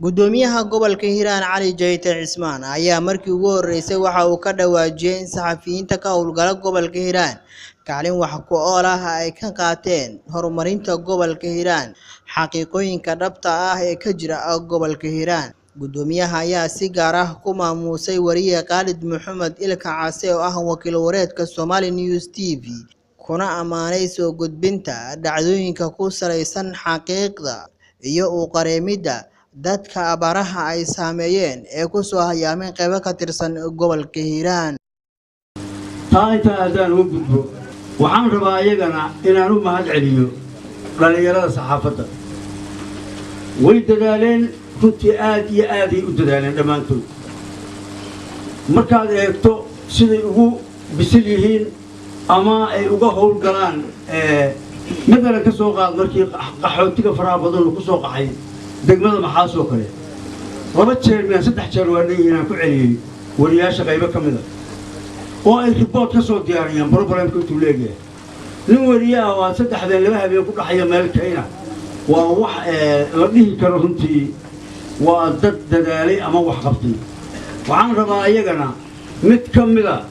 gudoomiyaha gobolka Hiiraan Cali Jayte Cismaan ayaa markii ugu horeysay waxa uu ka dhawaajiyay in saxafiyiinta ka howlgala gobolka Hiiraan kaalin wax ku ool ah ay ka qaateen horumarinta gobolka Hiiraan xaqiiqooyinka dhabta ah ee ka jira gobolka Hiiraan. Gudoomiyaha ayaa si gaar ah ku maamuusay wariye Khalid Maxamed Ilka Case oo ah wakiil wareedka Somali News TV kuna amaanay soo gudbinta dhacdooyinka ku saleysan xaqiiqda iyo u qareemida dadka abaraha ay saameeyeen ee ku soo hayaameen qaybo ka tirsan gobolka Hiiraan. Taayta aadaan u gudbo waxaan rabaa iyagana inaan u mahad celiyo dhalinyarada saxaafadda way dadaaleen runtii aad iyo aad ay u dadaaleen dhammaantood markaad eegto siday ugu bisil yihiin ama ay uga howlgalaan madalan ka soo qaad markii qaxootiga faraha badan ku soo qaxay degmada maxaa soo kale laba jeer miyaan saddex jeer waa inaan ku celiyay wariyaasha qaybo ka mid ah oo ay report ka soo diyaariyaan problemka intuu leeyahay nin wariye ah oo saddexdeen laba habeen ku dhaxaya meel kayna waa wax la dhihi karo runtii waa dad dadaalay ama wax qabtay waxaan rabaa iyagana mid ka mid ah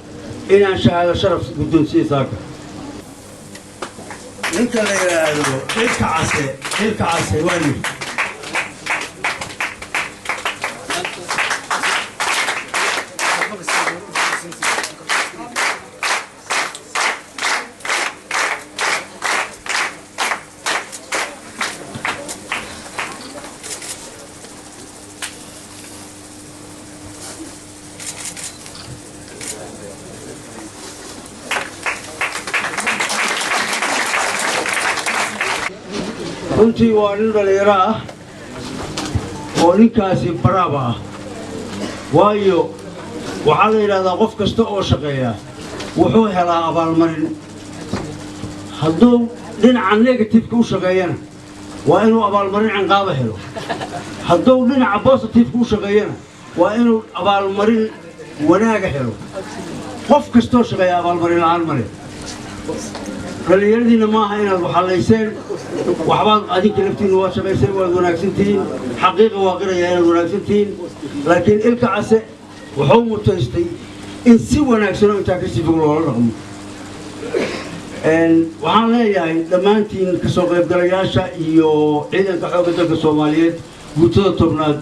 inaan shahaado sharaf guddoonsiyo saaka ninka la yiraahdo Ilka Case waa nin runtii waa nin dhalinyaro ah oo ninkaasi baraaba ah waayo waxaa la yidhaahdaa qof kasta oo shaqeeya wuxuu helaa abaalmarin hadduu dhinaca negatifeka u shaqeeyana waa inuu abaalmarin cinqaaba helo hadduu dhinaca positifeka u shaqeeyana waa inuu abaalmarin wanaaga helo qof kastoo shaqeeya abaalmarin la'aan male dhalinyaradiina maaha inaad waxalayseen waxbaad adinka laftiinna waad shaqayseen waad wanaagsantihiin xaqiiqa waa qirayaa inaad wanaagsantihiin laakiin Ilka Case wuxuu mutaystay in si wanaagsan oo intaa ka sii fog loola dhaqmo waxaan leeyahay dhammaantiin ka soo qaybgalayaasha iyo ciidanka xoogga dalka Soomaaliyeed guutada tobnaad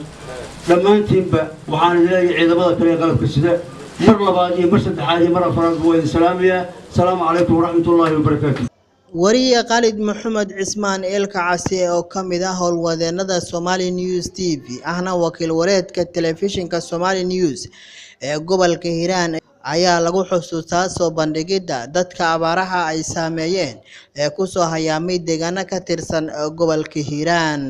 dhammaantiinba waxaan leeyahay ciidamada kale ee qalabka sida mar labaad iyo mar saddexaad iyo mar afraad waa idin salaamayaa. السلام عليكم ورحمة الله وبركاته. wariye Khalid Maxamed Cismaan Ilka Case oo ka mid ah howlwadeennada Somali News TV ahna wakiil wareedka telefishinka Somali News ee gobolka Hiiraan ayaa lagu xusuustaa soo bandhigida dadka abaraha ay saameeyeen ee ku soo hayaamay deegaano ka tirsan gobolka Hiiraan.